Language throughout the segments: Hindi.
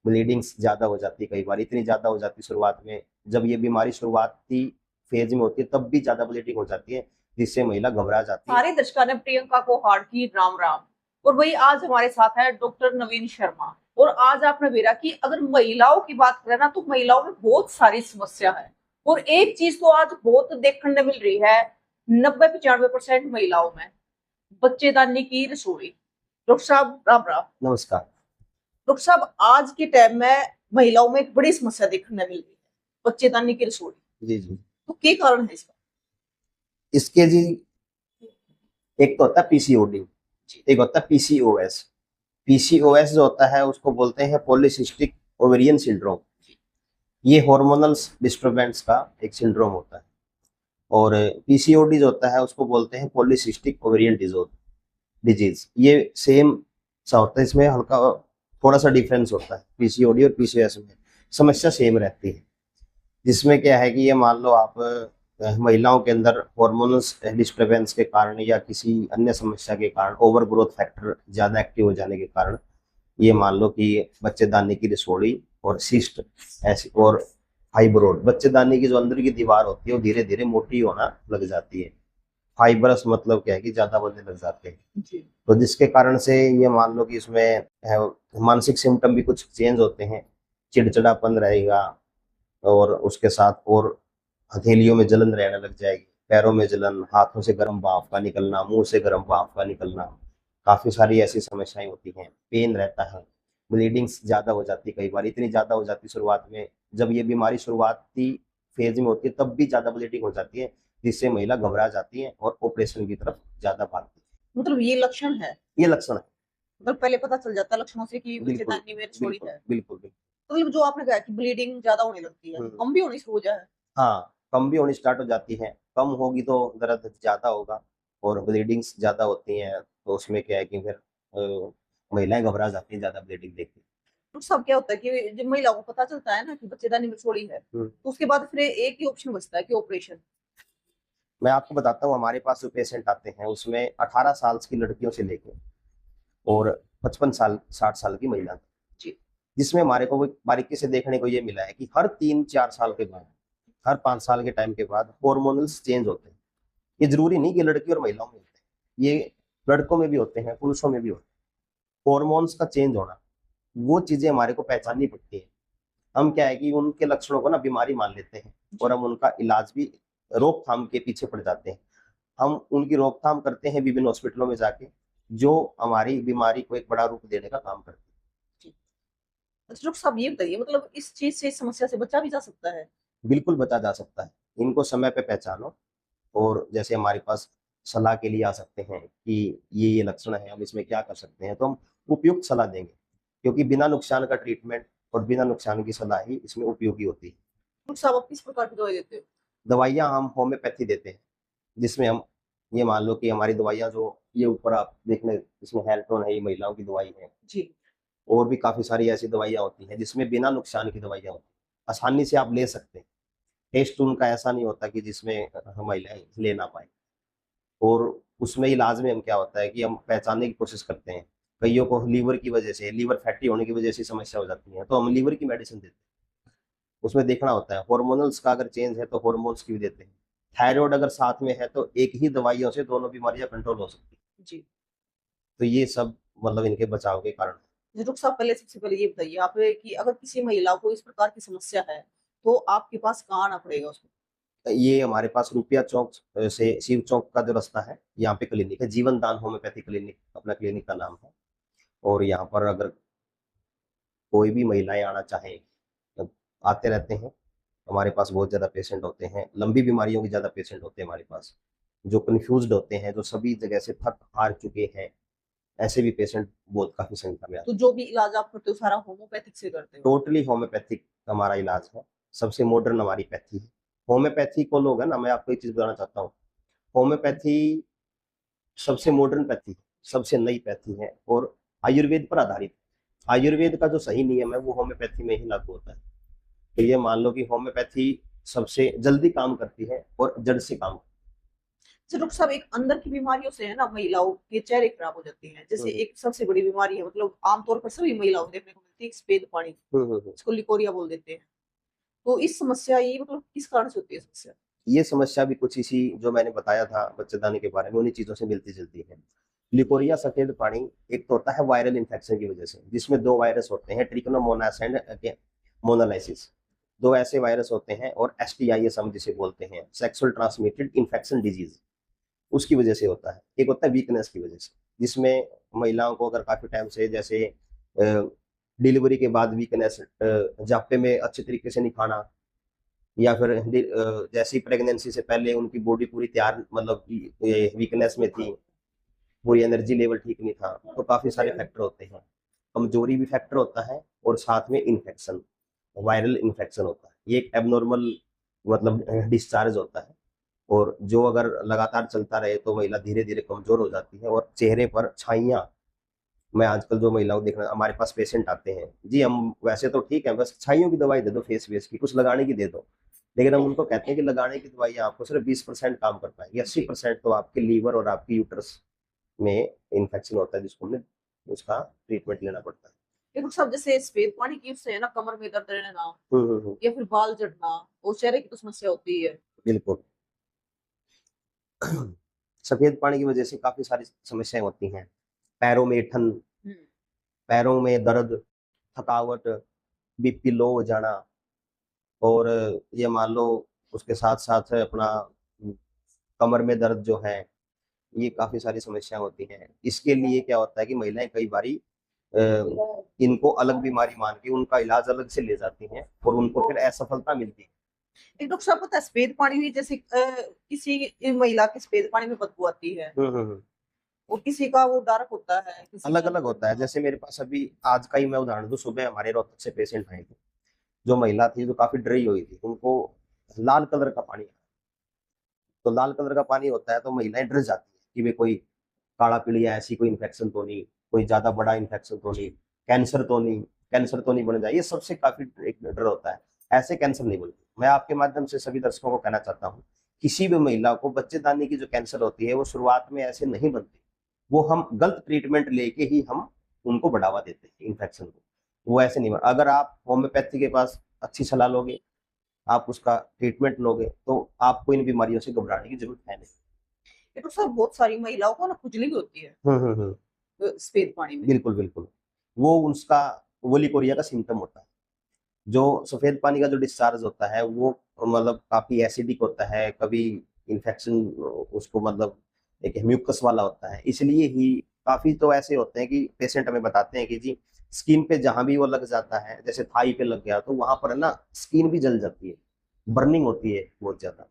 ब्लीडिंग्स ज्यादा हो जाती है, कई बार इतनी ज्यादा हो जाती है शुरुआत में, जब ये बीमारी शुरुआती फेज में होती है तब भी ज्यादा ब्लीडिंग हो जाती है, जिससे महिला घबरा जाती है। सारे दर्शकों ने प्रियंका को हार्ट की राम राम। और वही आज हमारे साथ है डॉक्टर नवीन शर्मा। और आज आपने बेरा की अगर महिलाओं की बात करें ना तो महिलाओं में बहुत सारी समस्या है। और एक चीज तो आज बहुत देखने मिल रही है, 90-95% महिलाओं में बच्चेदानी की रसोई। डॉक्टर साहब राम राम। नमस्कार। डॉक्टर साहब आज के टाइम में महिलाओं में एक बड़ी समस्या देखने मिल रही है, बच्चेदानी की रसोई। जी जी। तो क्या कारण है इसका? इसके जी, एक तो होता है पीसीओडी, एक होता है पीसीओएस। पीसीओएस जो होता है उसको बोलते हैं पॉलीसिस्टिक ओवेरियन सिंड्रोम। ये हार्मोनल डिस्टर्बेंस का एक सिंड्रोम होता है। और पीसीओडी जो होता है उसको बोलते हैं पॉलीसिस्टिक ओवेरियन डिजीज। ये सेम सा होता है, इसमें हल्का थोड़ा सा डिफरेंस होता है पीसीओडी और पीसीओएस में। समस्या सेम रहती है, जिसमें क्या है कि ये मान लो आप महिलाओं के अंदर हार्मोनस डिस्टर्बेंस के कारण या किसी अन्य समस्या के कारण, ओवर ग्रोथ फैक्टर ज्यादा एक्टिव हो जाने के कारण, ये मान लो कि बच्चेदानी की रसोड़ी और सिस्ट ऐसी और फाइब्रोड, बच्चेदानी की जो अंदर की दीवार होती है वो धीरे धीरे मोटी होना लग जाती है। फाइबरस मतलब क्या है कि ज्यादा बनने लग जाते हैं। तो जिसके कारण से ये मान लो कि इसमें मानसिक सिम्टम भी कुछ चेंज होते हैं, चिड़चिड़ापन रहेगा, और उसके साथ और हथेलियों में जलन रहने लग जाएगी, पैरों में जलन, हाथों से गर्म भाप का निकलना, मुंह से गर्म भाप का निकलना, काफी सारी ऐसी समस्याएं होती हैं। पेन रहता है, ब्लीडिंग्स ज्यादा हो जाती है, कई बार इतनी ज्यादा हो जाती है शुरुआत में, जब ये बीमारी शुरुआती फेज में होती है तब भी ज्यादा ब्लीडिंग हो जाती है, जिससे महिला घबरा जाती है और ऑपरेशन की तरफ ज्यादा भागती है। मतलब ये लक्षण है? ये लक्षण है। मतलब पहले पता चल जाता है लक्षणों से कि बिल्कुल बच्चेदानी में रसोई बिल्कुल है। बिल्कुल बिल्कुल। मतलब जो आपने कहा कि ब्लीडिंग ज्यादा होने लगती है, कम भी होनी शुरू हो जाए। हाँ, कम भी होनी स्टार्ट हो जाती है, कम होगी तो दर्द ज्यादा होगा, और ब्लीडिंग्स ज्यादा होती हैं तो उसमें क्या है कि फिर महिलाएं घबरा जाती हैं ज्यादा ब्लीडिंग देख के। तो सब क्या होता है कि जब महिलाओं को पता चलता है ना कि बच्चेदानी में रसोई है, तो उसके बाद फिर एक ही ऑप्शन बचता है कि ऑपरेशन। मैं आपको बताता हूँ, हमारे पास जो पेशेंट आते हैं उसमें 18 साल की लड़कियों से लेके और 55 साल 60 साल की महिला, जी। जिसमें हमारे को बारीकी से देखने को ये मिला है कि हर 3-4 साल के बाद, हर 5 साल के टाइम के बाद हॉर्मोनल्स चेंज होते हैं। ये जरूरी नहीं कि लड़की और महिलाओं में होते हैं, ये लड़कों में भी होते हैं, पुरुषों में भी होते हैं। हॉर्मोन्स का चेंज होना, वो चीजें हमारे को पहचाननी पड़ती है। हम क्या है कि उनके लक्षणों को ना बीमारी मान लेते हैं, और हम उनका इलाज भी रोकथाम के पीछे पड़ जाते हैं। हम उनकी रोकथाम करते हैं विभिन्न हॉस्पिटलों में जाके, जो हमारी बीमारी को एक बड़ा रूप देने का काम करते हैं। अच्छा डॉक्टर साहब ये बताइए, मतलब इस चीज से, इस समस्या से बचा भी जा सकता है? बिल्कुल बचा जा सकता है, इनको समय पे पहचानो, और जैसे हमारे पास सलाह के लिए आ सकते हैं कि ये लक्षण है, हम इसमें क्या कर सकते हैं, तो हम उपयुक्त सलाह देंगे, क्योंकि बिना नुकसान का ट्रीटमेंट और बिना नुकसान की सलाह ही इसमें उपयोगी होती है। डॉक्टर साहब आप किस प्रकार की दवाई देते हो? दवाइयाँ हम होम्योपैथी देते हैं, जिसमें हम ये मान लो कि हमारी दवाइयाँ जो ये ऊपर आप देखने, इसमें हेल्टोन है, ये महिलाओं की दवाई है, जी। और भी काफी सारी ऐसी दवाइयाँ होती हैं जिसमें बिना नुकसान की दवाइयाँ होती हैं, आसानी से आप ले सकते हैं। टेस्ट उनका ऐसा नहीं होता कि जिसमें महिलाएं ले ना पाए। और उसमें इलाज में हम क्या होता है कि हम पहचानने की कोशिश करते हैं, कईयों को लीवर की वजह से, लीवर फैटी होने की वजह से समस्या हो जाती है, तो हम लीवर की मेडिसिन देते हैं। उसमें देखना होता है हॉर्मोनल्स का अगर चेंज है तो हॉर्मोन्स की भी देते हैं। थायराइड अगर साथ में है तो एक ही दवाइयों से दोनों बीमारियां कंट्रोल हो सकती है। जी। तो ये सब मतलब इनके बचाव के कारण। जी, डॉक्टर साहब पहले सबसे पहले ये बताइए आप कि अगर किसी महिला को इस प्रकार की समस्या है तो आपके पास कहाँ आना पड़ेगा उसको? ये हमारे पास रुपया चौक से शिव चौक का जो रास्ता है, यहाँ पे क्लिनिक है, जीवन दान होम्योपैथी क्लिनिक अपना क्लिनिक का नाम है। और यहाँ पर अगर कोई भी महिलाएं आना चाहें तो आते रहते हैं। हमारे पास बहुत ज्यादा पेशेंट होते हैं, लंबी बीमारियों के ज्यादा पेशेंट होते हैं हमारे पास, जो कंफ्यूज्ड होते हैं, जो सभी जगह से थक हार चुके हैं, ऐसे भी पेशेंट बहुत काफी संख्या में आते तो हैं। जो भी इलाज आप करते हो सारा होम्योपैथिक से करते हो? टोटली होम्योपैथिक हमारा इलाज है, सबसे मॉडर्न हमारी पैथी है। होम्योपैथी को लोग है ना, मैं आपको एक चीज बताना चाहता हूँ, होम्योपैथी सबसे मॉडर्न पैथी है, सबसे नई पैथी है, और आयुर्वेद पर आधारित है। आयुर्वेद का जो सही नियम है वो होम्योपैथी में ही लागू होता है। तो ये मान लो कि होम्योपैथी सबसे जल्दी काम करती है और जड़ से काम करती अच्छा डॉक्टर साहब, एक अंदर की बीमारियों से है ना महिलाओं के चेहरे खराब हो जाती हैं, जैसे है। एक सबसे बड़ी बीमारी है, मतलब आमतौर पर सभी महिलाओं को देखने को जाती है सफेद पानी, इसको लिकोरिया बोल देते हैं। तो इस समस्या ये मतलब किस कारण से होती है समस्या? ये समस्या भी कुछ इसी जो मैंने बताया था बच्चेदानी के बारे में, उन्हीं चीजों से मिलती जुलती है। लिकोरिया सफेद पानी एक तो होता है वायरल इन्फेक्शन की वजह से, जिसमें दो वायरस होते हैं, ट्रिकोमोनास एंड मोनालिसिस। दो ऐसे वायरस होते हैं, और STIs हम जिसे बोलते हैं, सेक्सुअल ट्रांसमिटेड इन्फेक्शन डिजीज, उसकी वजह से होता है। एक होता है वीकनेस की वजह से, जिसमें महिलाओं को अगर काफी टाइम से, जैसे डिलीवरी के बाद वीकनेस, जापे में अच्छे तरीके से नहीं खाना, या फिर जैसी प्रेगनेंसी से पहले उनकी बॉडी पूरी तैयार, मतलब वीकनेस में थी, पूरी एनर्जी लेवल ठीक नहीं था, तो काफी सारे फैक्टर होते हैं। कमजोरी भी फैक्टर होता है, और साथ में इन्फेक्शन, वायरल इन्फेक्शन होता है। ये एक एबनॉर्मल मतलब डिस्चार्ज होता है, और जो अगर लगातार चलता रहे तो महिला धीरे धीरे कमजोर हो जाती है, और चेहरे पर छाइयां, मैं आजकल जो महिलाओं देखना, हमारे पास पेशेंट आते हैं जी, हम वैसे तो ठीक है, बस छाइयों की दवाई दे दो, फेस वेस की कुछ लगाने की दे दो, लेकिन हम उनको कहते हैं कि लगाने की दवाई आपको सिर्फ 20% काम कर पाएगी, 80% तो आपके लीवर और आपकी यूट्रस में इन्फेक्शन होता है, जिसको हमें उसका ट्रीटमेंट लेना पड़ता है। देखो सब जैसे सफेद पानी की उससे है ना कमर में दर्द रहना या फिर बाल झड़ना और चेहरे की तो समस्या होती है। बिल्कुल। सफेद पानी की वजह से काफी सारी समस्याएं होती हैं। पैरों में ठन, हम्म, पैरों में दर्द, थकावट, BP लो हो जाना, और ये मान लो उसके साथ साथ अपना कमर में दर्द जो है, ये काफी सारी समस्या होती हैं। इसके लिए क्या होता है कि महिलाएं कई बारी इनको अलग बीमारी मान के उनका इलाज अलग से ले जाती हैं, और उनको फिर असफलता मिलती है। एक डॉक्टर साहब पता है सफेद पानी में जैसे किसी महिला के सफेद पानी में बदबू आती है और किसी का वो डार्क होता है, किसी अलग का अलग होता है। जैसे मेरे पास अभी आज का ही मैं उदाहरण दूं, सुबह हमारे रोहतक से पेशेंट आए थे, जो महिला थी जो काफी डरी हुई थी, उनको लाल कलर का पानी आया। तो लाल कलर का पानी होता है तो महिलाएं डर जाती है कि वे कोई काला पीलिया ऐसी कोई इन्फेक्शन तो नहीं, कोई ज्यादा बड़ा इन्फेक्शन तो नहीं, कैंसर तो नहीं बन जाए, ये सबसे काफी एक डर होता है। ऐसे कैंसर नहीं बनते। मैं आपके माध्यम से सभी दर्शकों को कहना चाहता हूँ, किसी भी महिला को बच्चेदानी की जो कैंसर होती है वो शुरुआत में ऐसे नहीं बनती, वो हम गलत ट्रीटमेंट लेके ही हम उनको बढ़ावा देते हैं इन्फेक्शन को, वो ऐसे नहीं बन। अगर आप होम्योपैथी के पास अच्छी सलाह लोगे, आप उसका ट्रीटमेंट लोगे, तो आपको इन बीमारियों से घबराने की जरूरत है नहीं। ये डॉक्टर साहब बहुत सारी महिलाओं को ना खुजली भी होती है सफेद पानी में। बिल्कुल बिल्कुल, वो उसका वो लिकोरिया का सिम्टम होता है। जो सफेद पानी का जो डिस्चार्ज होता है वो मतलब काफी एसिडिक होता है, कभी इन्फेक्शन उसको मतलब एक म्यूकस वाला होता है। इसलिए ही काफी तो ऐसे होते हैं कि पेशेंट हमें बताते हैं कि जी स्किन पे जहां भी वो लग जाता है, जैसे थाई पे लग गया तो वहां पर ना स्किन भी जल जाती है, बर्निंग होती है बहुत ज्यादा।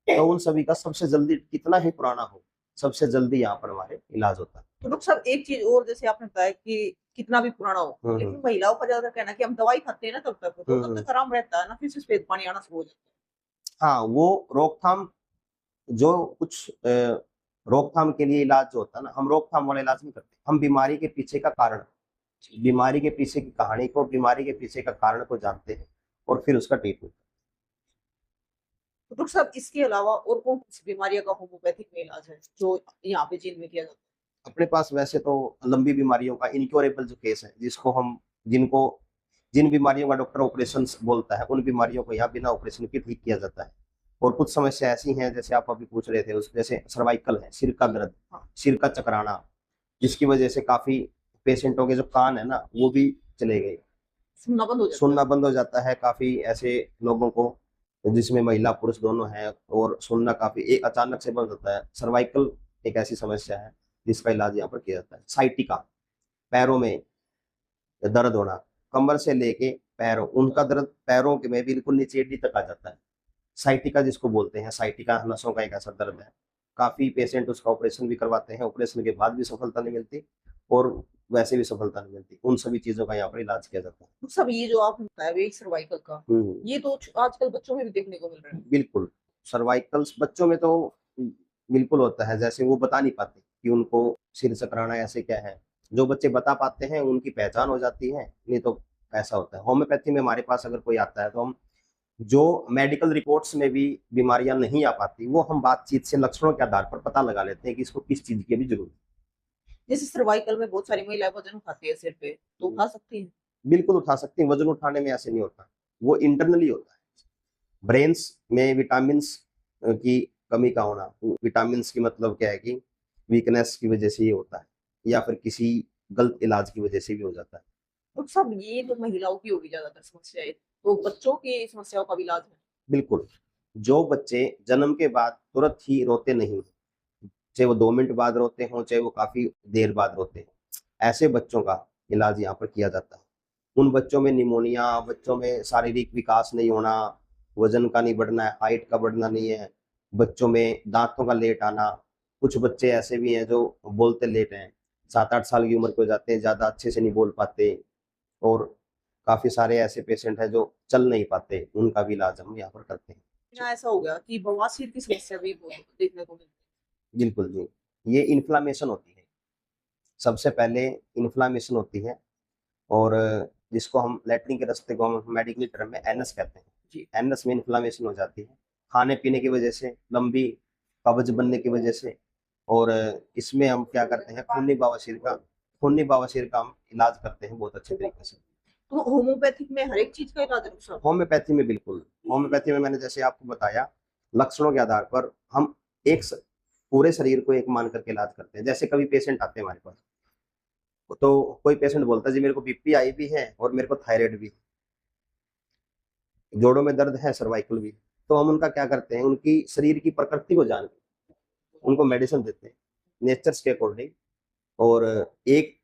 तो उन सभी का सबसे जल्दी, कितना ही पुराना हो, सबसे जल्दी यहाँ पर हमारे इलाज होता है। तो डॉक्टर साहब एक चीज और, जैसे आपने बताया कि कितना भी पुराना हो, लेकिन महिलाओं का ज्यादा कहना है कि हम दवाई खाते हैं ना तब तक, तो तब तक आराम रहता है ना, फिर से सफेद पानी आना शुरू हो जाता है। हाँ, वो रोकथाम, जो कुछ रोकथाम के लिए इलाज जो होता है ना, हम रोकथाम वाला इलाज नहीं करते, हम बीमारी के पीछे का कारण, बीमारी के पीछे की कहानी को, बीमारी के पीछे का कारण को जानते हैं, और फिर उसका ट्रीटमेंट। तो डॉक्टर साहब इसके अलावा और कौन सी बीमारियों का होम्योपैथिक में इलाज है जो यहाँ पे चीन में किया जाता है? अपने पास वैसे तो लंबी बीमारियों का इनक्योरेबल जो केस है, जिसको हम, जिनको, जिन बीमारियों का डॉक्टर ऑपरेशन बोलता है, उन बीमारियों को यहाँ बिना ऑपरेशन के ठीक किया जाता है। और कुछ समस्या ऐसी हैं, जैसे आप अभी पूछ रहे थे, उस जैसे सर्वाइकल है, सिर का दर्द, सिर का चकराना, जिसकी वजह से काफी पेशेंटों के जो कान है ना वो भी चले गए, सुनना बंद हो जाता है। काफी ऐसे लोगों को, जिसमें महिला पुरुष दोनों हैं, और सुनना काफी एक अचानक से बंद होता है। सर्वाइकल एक ऐसी समस्या है जिसका इलाज यहाँ पर किया जाता है। साइटिका, पैरों में दर्द होना, कमर से लेके पैरों, उनका दर्द पैरों के में बिल्कुल नीचे एडी तक आ जाता है। साइटिका जिसको बोलते हैं, साइटिका नसों का एक ऐसा दर्द है। काफी पेशेंट उसका ऑपरेशन भी करवाते हैं, ऑपरेशन के बाद भी सफलता नहीं मिलती, और वैसे भी सफलता नहीं मिलती। उन सभी चीजों का यहाँ पर इलाज किया जाता है। सब ये जो आपने बताया सर्वाइकल का, ये तो आजकल बच्चों में भी देखने को मिल रहा है। बिल्कुल, सर्वाइकल्स बच्चों में तो बिल्कुल होता है, जैसे वो बता नहीं पाते कि उनको सिर चकराना ऐसे क्या है। जो बच्चे बता पाते हैं उनकी पहचान हो जाती है, नहीं तो ऐसा होता है। होम्योपैथी में हमारे पास अगर कोई आता है तो हम, जो मेडिकल रिपोर्ट्स में भी बीमारियां नहीं आ पाती, वो हम बातचीत से लक्षणों के आधार पर पता लगा लेते हैं कि इसको किस चीज की भी जरूरत है। जैसे सर्वाइकल में बहुत सारी महिलाएं वजन उठाती है सिर पे, तो उठा सकती है? बिल्कुल उठा सकते हैं, वजन उठाने में ऐसे नहीं होता, वो इंटरनली होता है। ब्रेन्स में विटामिन्स की कमी का होना, विटामिन्स की मतलब क्या है कि वीकनेस की वजह से ये होता है, या फिर किसी गलत इलाज की वजह से भी हो जाता है। तो सब ये तो महिलाओं की होगी ज्यादातर समस्याएं, तो बच्चों की समस्याओं का भी इलाज है? बिल्कुल, जो बच्चे जन्म के बाद तुरंत ही रोते नहीं, चाहे वो 2 मिनट बाद रोते हों, चाहे वो काफ़ी देर बाद रोते हों, ऐसे बच्चों का इलाज यहाँ पर किया जाता है। उन बच्चों में निमोनिया, बच्चों में शारीरिक विकास नहीं होना, वज़न का नहीं बढ़ना है, हाइट का बढ़ना नहीं है, बच्चों में दाँतों का लेट आना, कुछ बच्चे ऐसे भी हैं जो बोलते लेट हैं, 7-8 साल की उम्र के हो जाते हैं, ज़्यादा अच्छे से नहीं बोल पाते, और काफ़ी सारे ऐसे पेशेंट हैं जो चल नहीं पाते, उनका भी इलाज हम यहाँ पर करते हैं। या ऐसा हो गया कि बवासीर की समस्या भी बहुत देखने को मिलती बिल्कुल जी, ये इन्फ्लेमेशन होती है। सबसे पहले इन्फ्लेमेशन होती है, और जिसको हम लैट्रिन के रास्ते को हम मेडिकल टर्म में एनस कहते हैं। जी। एनस में इन्फ्लेमेशन हो जाती है, खाने-पीने की वजह से, लंबी कब्ज़ बनने की वजह से, और इसमें हम क्या करते हैं, खूनी बवासीर का हम इलाज करते हैं बहुत अच्छे तरीके से। तो होम्योपैथिक में हर एक चीज का इलाज है डॉक्टर साहब? होम्योपैथी में बिल्कुल, होम्योपैथी में मैंने जैसे आपको बताया, लक्षणों के आधार पर हम एक स पूरे शरीर को एक मान करके इलाज करते हैं। जैसे कभी पेशेंट आते हैं हमारे पास, तो कोई पेशेंट बोलता है जी मेरे को बीपी आई भी है और मेरे को थायराइड भी, जोड़ों में दर्द है, सर्वाइकल भी। तो हम उनका क्या करते हैं, उनकी शरीर की प्रकृति को जान के उनको मेडिसिन देते हैं, नेचर्स के अकॉर्डिंग, और एक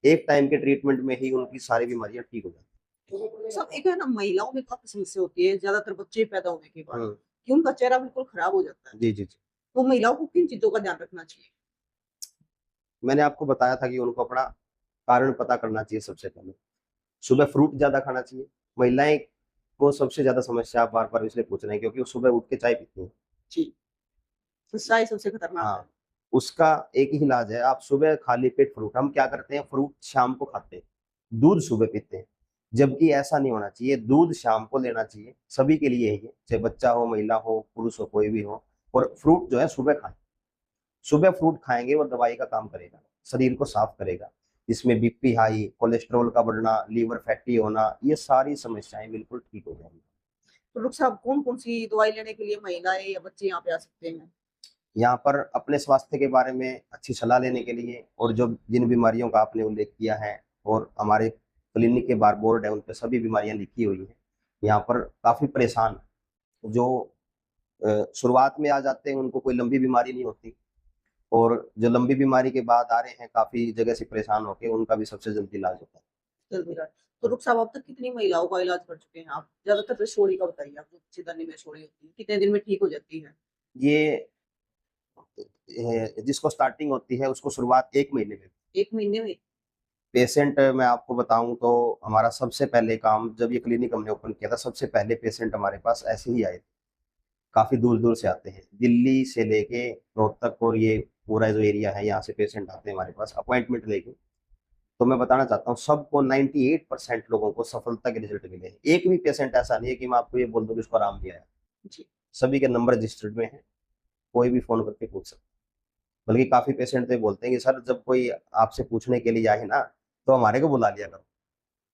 एक टाइम के ट्रीटमेंट में ही उनकी सारी बीमारियाँ ठीक हो जाती तो सब एक है ना, महिलाओं में काफी समस्या होती है ज्यादातर बच्चे पैदा होने के हैं। बाद, कि उनका चेहरा बिल्कुल खराब हो जाता है। जी, जी, जी। तो महिलाओं को किन चीजों का ध्यान रखना चाहिए? मैंने आपको बताया था कि उनको अपना कारण पता करना चाहिए सबसे पहले। सुबह फ्रूट ज़्यादा खाना चाहिए। महिलाएँ को सबसे ज़्यादा समस्या आप बार-बार इसलिए पूछ रहे हैं क्योंकि वो सुबह उठ के चाय पीती हैं। जी। तो चाय सबसे खतरनाक है। हाँ, उसका एक ही इलाज है, आप सुबह खाली पेट फ्रूट, हम क्या करते हैं, फ्रूट शाम को खाते हैं, दूध सुबह पीते हैं, जबकि ऐसा नहीं होना चाहिए, दूध शाम को लेना चाहिए, सभी के लिए यही है, चाहे बच्चा हो, महिला हो, पुरुष हो, कोई भी हो, और फ्रूट जो है सुबह खाएँ। सुबह फ्रूट खाएँगे वो दवाई का काम करेगा, शरीर को साफ करेगा, इसमें बीपी हाई, कोलेस्ट्रॉल का बढ़ना, लीवर फैटी होना, ये सारी समस्याएँ बिल्कुल ठीक हो जाएँगी। तो डॉक्टर साहब कौन कौन सी दवाई लेने के लिए महिलाएं या बच्चे यहाँ पे आ सकते हैं? यहाँ पर अपने स्वास्थ्य के बारे में अच्छी सलाह लेने के लिए, और जो जिन बीमारियों का आपने उल्लेख किया है, और हमारे क्लिनिक के बाहर बोर्ड है उन पे सभी बीमारियां लिखी हुई हैं। यहाँ पर काफ़ी परेशान जो शुरुआत में आ जाते हैं उनको कोई लंबी बीमारी नहीं होती, और जो लंबी बीमारी के बाद आ रहे हैं काफ़ी जगह से परेशान होके, उनका भी सबसे जल्दी इलाज होता है। जल्द इलाज। तो डॉक्टर साहब अब तक कितनी महिलाओं का इलाज कर चुके हैं आप? ज्यादातर तो शोरी का बताइए, आप जो चिदनी में शोरी होती है कितने दिन में ठीक हो जाती है? ये जिसको स्टार्टिंग होती है उसको शुरुआत 1 महीने में। 1 महीने में? पेशेंट मैं आपको बताऊँ तो हमारा सबसे पहले काम, जब ये क्लिनिक हमने ओपन किया था, सबसे पहले पेशेंट हमारे पास ऐसे ही आए थे। काफ़ी दूर-दूर से आते हैं। दिल्ली से लेके रोहतक, और ये पूरा जो एरिया है यहाँ से पेशेंट आते हैं हमारे पास अपॉइंटमेंट लेके। तो मैं बताना चाहता हूँ सबको, 98% लोगों को सफलता के रिज़ल्ट मिले हैं। एक भी पेशेंट ऐसा नहीं है कि मैं आपको ये बोल दूँ कि उसको आराम नहीं आया। जी। सभी के नंबर रजिस्टर्ड में हैं, कोई भी फ़ोन करके पूछ सकता है। बल्कि काफ़ी पेशेंट तो ये बोलते हैं कि सर जब कोई आपसे पूछने के लिए आए ना, तो हमारे को बुला लिया करो।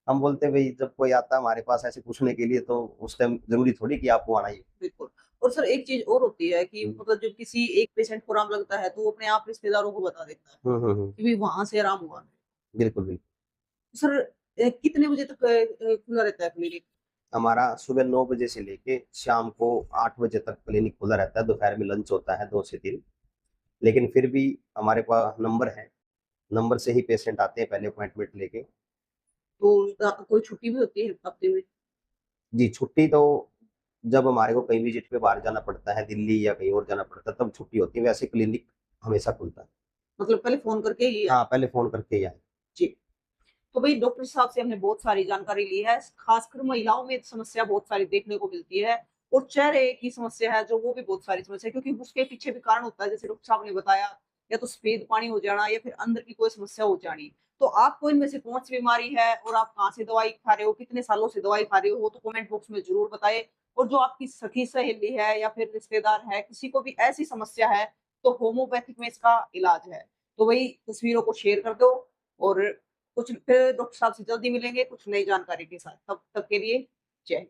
हम बोलते हैं भई जब कोई आता है हमारे पास ऐसे पूछने के लिए, तो उस टाइम ज़रूरी थोड़ी कि आपको आना ही है। बिल्कुल। और सर एक चीज़ और होती है कि हुँ। मतलब जब किसी एक पेशेंट को आराम लगता है, तो वो अपने आप रिश्तेदारों को बता देता है हुँ, हुँ, हुँ। कि भई वहाँ से आराम हुआ है। बिल्कुल, बिल्कुल। सर कितने बजे तक खुला रहता है क्लिनिक? हमारा सुबह 9 बजे से लेके शाम को 8 बजे तक क्लिनिक खुला रहता है, दोपहर में लंच होता है 2 से 3, लेकिन फिर भी हमारे पास नंबर है, नंबर से ही पेशेंट आते हैं पहले अपॉइंटमेंट लेके। तो कोई छुट्टी भी होती है हफ्ते में? जी, छुट्टी तो जब हमारे को कहीं विज़िट पे बाहर जाना पड़ता है, दिल्ली या कहीं और जाना पड़ता है, तब छुट्टी होती है, वैसे क्लिनिक हमेशा खुलता है। मतलब पहले फ़ोन करके ही आए? हाँ, पहले फ़ोन करके ही आएँ। जी। तो भई डॉक्टर साहब से हमने बहुत सारी जानकारी ली है। ख़ासकर महिलाओं में समस्या बहुत सारी देखने को मिलती है, और चेहरे की समस्या है जो, वो भी बहुत सारी समस्या है, क्योंकि उसके पीछे भी कारण होता है, जैसे डॉक्टर साहब ने बताया, या तो सफ़ेद पानी हो जाना या फिर अंदर की कोई समस्या हो जानी। तो आपको इनमें से कौन-सी बीमारी है और आप कहाँ से दवाई खा रहे हो, कितने सालों से दवाई खा रहे हो, वो तो कमेंट बॉक्स में ज़रूर बताएँ। और जो आपकी सखी सहेली है या फिर रिश्तेदार है, किसी को भी ऐसी समस्या है, तो होम्योपैथिक में इसका इलाज है। तो वही तस्वीरों को शेयर कर दो, और कुछ फिर डॉक्टर साहब से जल्दी मिलेंगे कुछ नई जानकारी के साथ, तब तक के लिए जय हिंद।